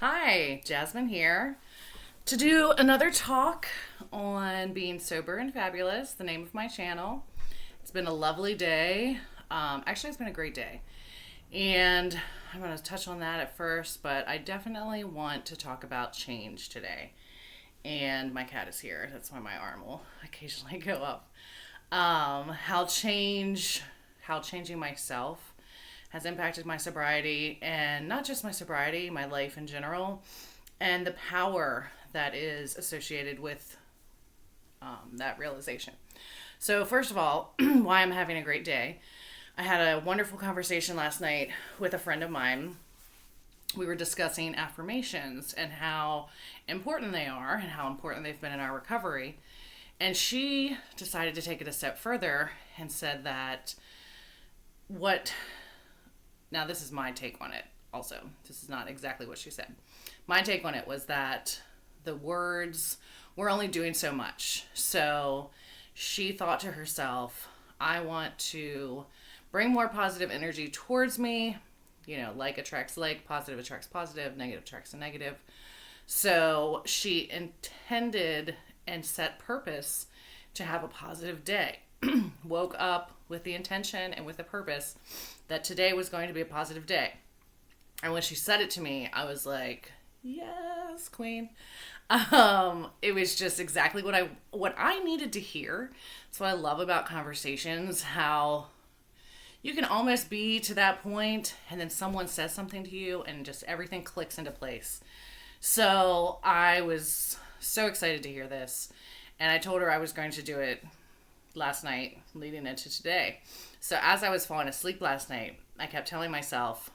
Hi, Jasmine here to do another talk on being sober and fabulous, the name of my channel. It's been a lovely day. Actually, it's been a great day. And I'm going to touch on that at first, but I definitely want to talk about change today. And my cat is here. That's why my arm will occasionally go up. How changing myself has impacted my sobriety, and not just my sobriety, my life in general, and the power that is associated with that realization. So, first of all, why I'm having a great day. I had a wonderful conversation last night with a friend of mine. We were discussing affirmations and how important they are and how important they've been in our recovery. And she decided to take it a step further and said that what now, this is my take on it also. This is not exactly what she said. My take on it was that the words were only doing so much. So she thought to herself, I want to bring more positive energy towards me. Like attracts like, positive attracts positive, negative attracts negative. So she intended and set purpose to have a positive day. Woke up with the intention and with the purpose that today was going to be a positive day. And when she said it to me, I was like, yes, queen. It was just exactly what I needed to hear. That's what I love about conversations, how you can almost be to that point and then someone says something to you and just everything clicks into place. So I was so excited to hear this. And I told her I was going to do it last night leading into today. So as I was falling asleep last night, I kept telling myself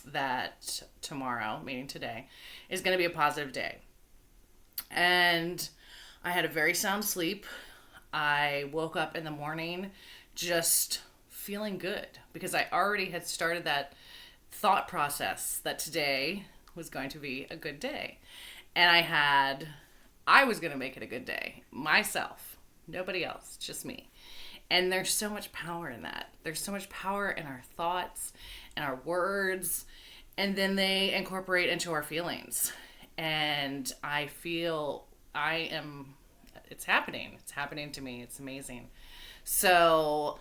that tomorrow, meaning today, is going to be a positive day. And I had a very sound sleep. I woke up in the morning just feeling good because I already had started that thought process that today was going to be a good day. And I was going to make it a good day myself. Nobody else, just me. And there's so much power in that. There's so much power in our thoughts and our words, and then they incorporate into our feelings. And I feel it's happening. It's happening to me. It's amazing. So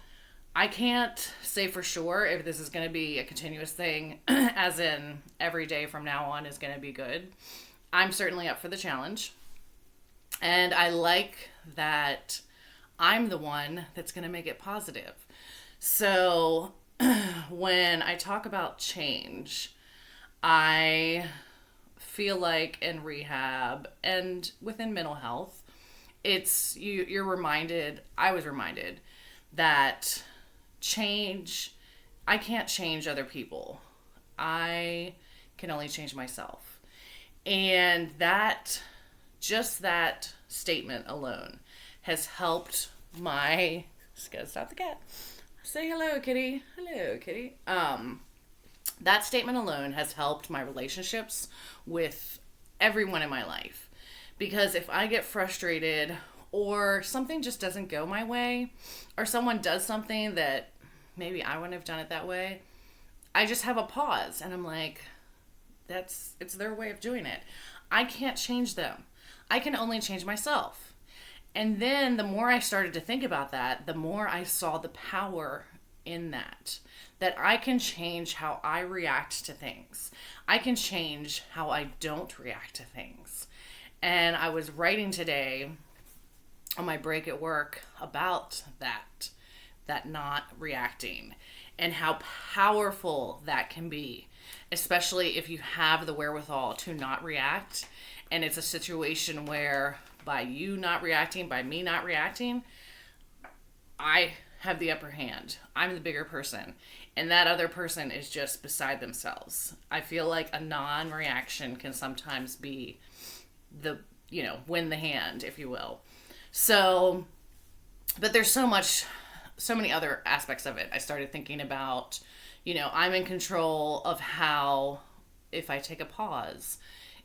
I can't say for sure if this is going to be a continuous thing, as in every day from now on is going to be good. I'm certainly up for the challenge. And I like that I'm the one that's going to make it positive. So when I talk about change, I feel like in rehab and within mental health, you're reminded, I was reminded that change, I can't change other people. I can only change myself. And just that statement alone has helped just gotta stop the cat. Say hello, kitty. Hello, kitty. That statement alone has helped my relationships with everyone in my life. Because if I get frustrated or something just doesn't go my way, or someone does something that maybe I wouldn't have done it that way, I just have a pause and I'm like, it's their way of doing it. I can't change them. I can only change myself. And then the more I started to think about that, the more I saw the power in that I can change how I react to things. I can change how I don't react to things. And I was writing today on my break at work about that not reacting and how powerful that can be, especially if you have the wherewithal to not react. And it's a situation where by you not reacting, by me not reacting, I have the upper hand. I'm the bigger person. And that other person is just beside themselves. I feel like a non-reaction can sometimes be win the hand, if you will. So, but there's so many other aspects of it. I started thinking about, I'm in control of how, if I take a pause,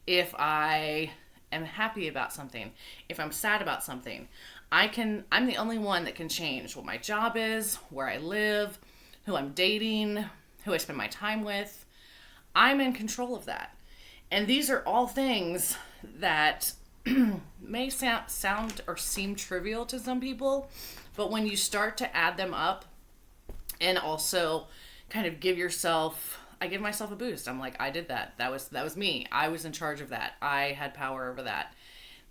if I am happy about something, if I'm sad about something, I'm the only one that can change what my job is, where I live, who I'm dating, who I spend my time with. I'm in control of that. And these are all things that may sound or seem trivial to some people, but when you start to add them up and also kind of I give myself a boost. I'm like, I did that. That was me. I was in charge of that. I had power over that.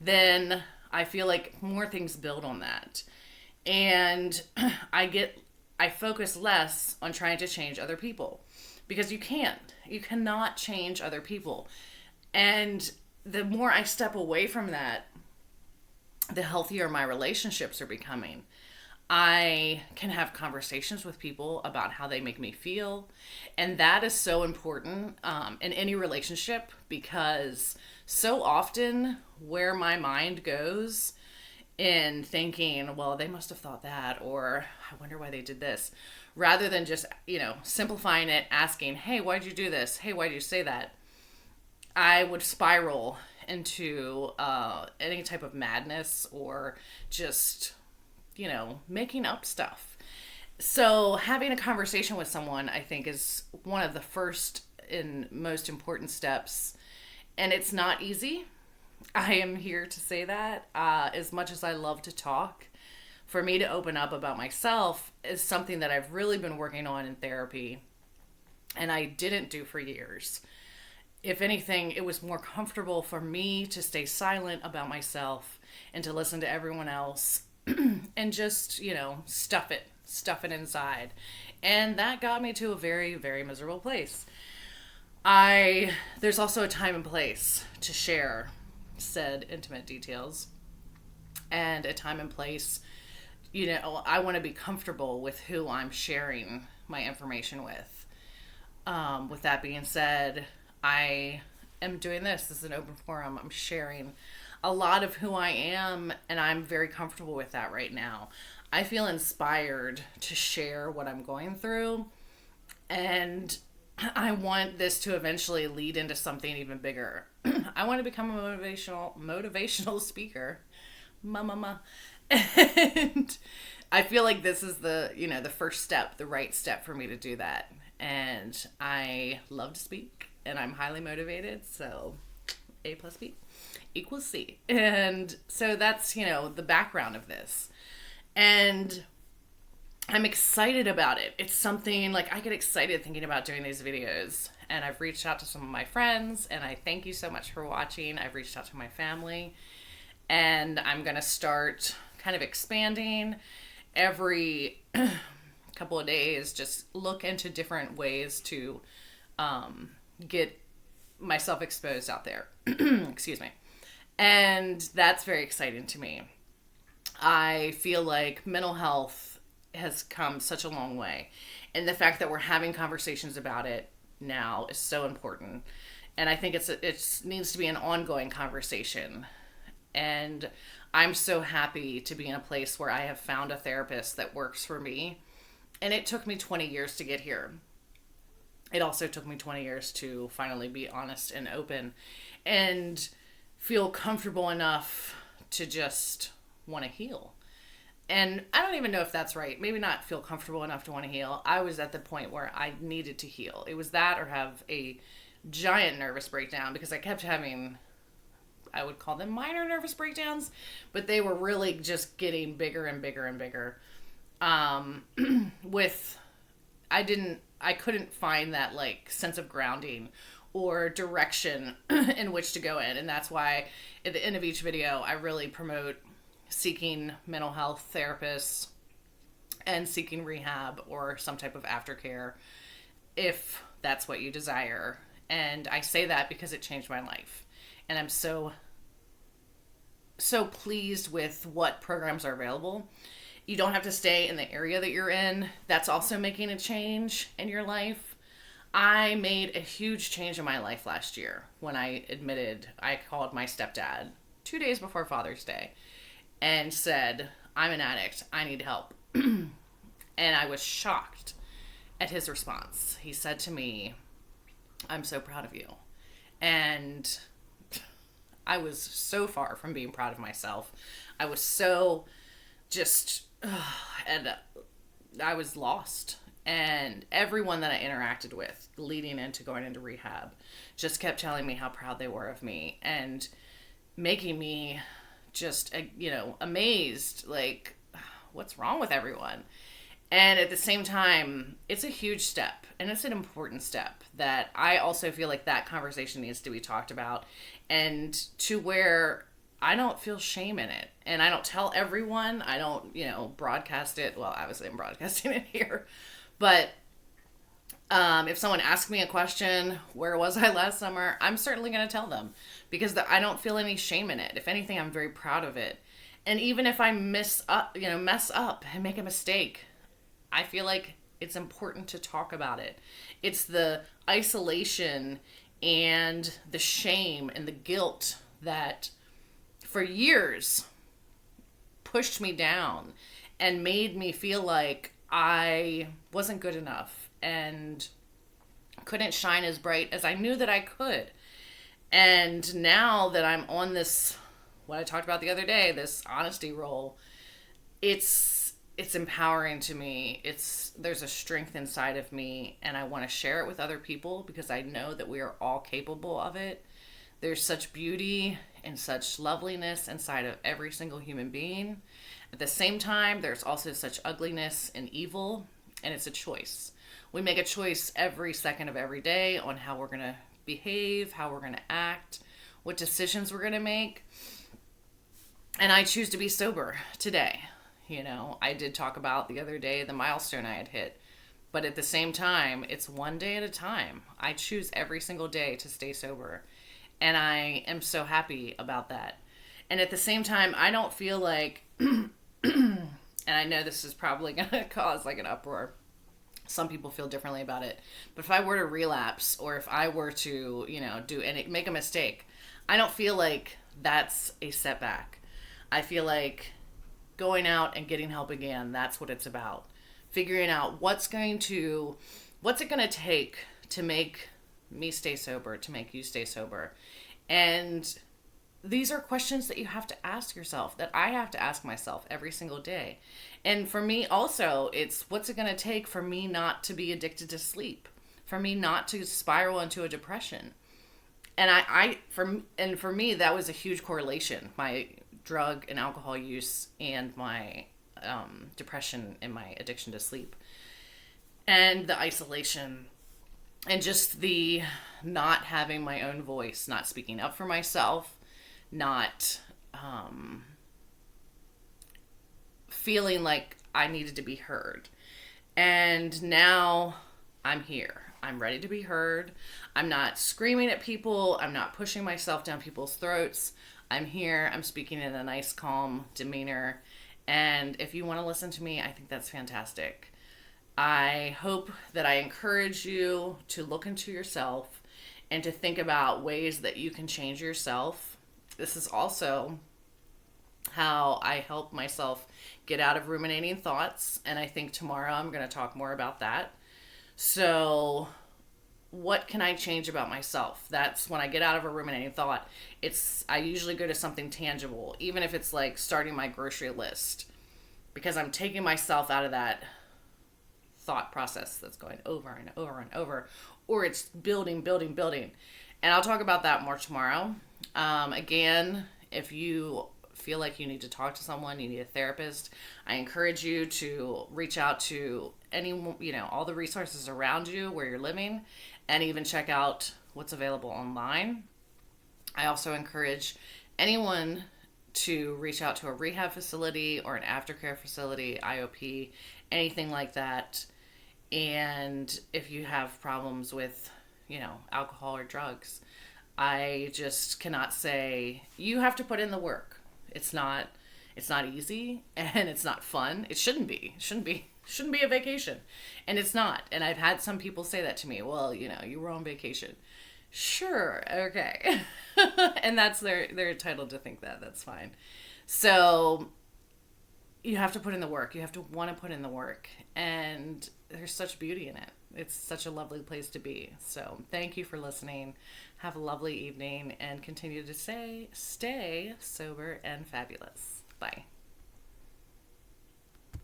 Then I feel like more things build on that. And I focus less on trying to change other people, because you can't. You cannot change other people. And the more I step away from that, the healthier my relationships are becoming. I can have conversations with people about how they make me feel. And that is so important in any relationship, because so often where my mind goes in thinking, well, they must have thought that, or I wonder why they did this, rather than just, simplifying it, asking, hey, why'd you do this? Hey, why'd you say that? I would spiral into any type of madness, or just, making up stuff. So having a conversation with someone, I think, is one of the first and most important steps. And it's not easy. I am here to say that. As much as I love to talk, for me to open up about myself is something that I've really been working on in therapy, and I didn't do for years. If anything, it was more comfortable for me to stay silent about myself and to listen to everyone else and just, stuff it inside. And that got me to a very, very miserable place. There's also a time and place to share said intimate details, and a time and place, I want to be comfortable with who I'm sharing my information with. With that being said, I am doing this. This is an open forum. I'm sharing a lot of who I am, and I'm very comfortable with that right now. I feel inspired to share what I'm going through, and I want this to eventually lead into something even bigger. I want to become a motivational speaker. And I feel like this is the first step, the right step for me to do that. And I love to speak, and I'm highly motivated. So A plus B equals C. And so that's, the background of this. And I'm excited about it. It's something like I get excited thinking about doing these videos. And I've reached out to some of my friends, and I thank you so much for watching. I've reached out to my family, and I'm going to start kind of expanding every couple of days, just look into different ways to get myself exposed out there. Excuse me. And that's very exciting to me. I feel like mental health has come such a long way. And the fact that we're having conversations about it now is so important. And I think it needs to be an ongoing conversation. And I'm so happy to be in a place where I have found a therapist that works for me. And it took me 20 years to get here. It also took me 20 years to finally be honest and open and feel comfortable enough to just want to heal. And I don't even know if that's right. Maybe not feel comfortable enough to want to heal. I was at the point where I needed to heal. It was that or have a giant nervous breakdown, because I kept having, I would call them minor nervous breakdowns, but they were really just getting bigger and bigger and bigger. I couldn't find that sense of grounding or direction in which to go in. And that's why at the end of each video, I really promote seeking mental health therapists and seeking rehab or some type of aftercare if that's what you desire. And I say that because it changed my life. And I'm so pleased with what programs are available. You don't have to stay in the area that you're in. That's also making a change in your life. I made a huge change in my life last year when I called my stepdad 2 days before Father's Day and said, I'm an addict. I need help. And I was shocked at his response. He said to me, I'm so proud of you. And I was so far from being proud of myself. I was so and I was lost. And everyone that I interacted with leading into going into rehab just kept telling me how proud they were of me and making me just, amazed. Like, what's wrong with everyone? And at the same time, it's a huge step and it's an important step that I also feel like that conversation needs to be talked about, and to where I don't feel shame in it. And I don't tell everyone, I don't, broadcast it. Well, obviously I'm broadcasting it here. But if someone asks me a question, where was I last summer? I'm certainly going to tell them, because I don't feel any shame in it. If anything, I'm very proud of it. And even if I mess up and make a mistake, I feel like it's important to talk about it. It's the isolation and the shame and the guilt that for years pushed me down and made me feel like I wasn't good enough and couldn't shine as bright as I knew that I could. And now that I'm on this, what I talked about the other day, this honesty role, it's empowering to me. There's a strength inside of me, and I want to share it with other people because I know that we are all capable of it. There's such beauty and such loveliness inside of every single human being. At the same time, there's also such ugliness and evil, and it's a choice. We make a choice every second of every day on how we're going to behave, how we're going to act, what decisions we're going to make. And I choose to be sober today. I did talk about the other day the milestone I had hit. But at the same time, it's one day at a time. I choose every single day to stay sober. And I am so happy about that. And at the same time, I don't feel like, and I know this is probably going to cause like an uproar. Some people feel differently about it. But if I were to relapse, or if I were to, make a mistake, I don't feel like that's a setback. I feel like going out and getting help again, that's what it's about. Figuring out what's it going to take to make me stay sober, to make you stay sober. And these are questions that you have to ask yourself, that I have to ask myself every single day. And for me also, it's what's it going to take for me not to be addicted to sleep, for me not to spiral into a depression. And for me, that was a huge correlation. My drug and alcohol use and my depression and my addiction to sleep, and the isolation, and just the not having my own voice, not speaking up for myself, not feeling like I needed to be heard. And now I'm here. I'm ready to be heard. I'm not screaming at people. I'm not pushing myself down people's throats. I'm here. I'm speaking in a nice, calm demeanor. And if you want to listen to me, I think that's fantastic. I hope that I encourage you to look into yourself and to think about ways that you can change yourself. This is also how I help myself get out of ruminating thoughts. And I think tomorrow I'm going to talk more about that. So what can I change about myself? That's when I get out of a ruminating thought. I usually go to something tangible, even if it's like starting my grocery list, because I'm taking myself out of that thought process that's going over and over and over, or it's building. And I'll talk about that more tomorrow. Again, if you feel like you need to talk to someone, you need a therapist, I encourage you to reach out to all the resources around you where you're living, and even check out what's available online. I also encourage anyone to reach out to a rehab facility or an aftercare facility, IOP, anything like that. And if you have problems with, alcohol or drugs, I just cannot say you have to put in the work. It's not easy, and it's not fun. It shouldn't be. Shouldn't be a vacation. And it's not. And I've had some people say that to me. Well, you were on vacation. Sure. Okay. And they're entitled to think that. That's fine. So you have to put in the work. You have to want to put in the work. And there's such beauty in it. It's such a lovely place to be. So thank you for listening. Have a lovely evening, and continue to stay sober and fabulous. Bye.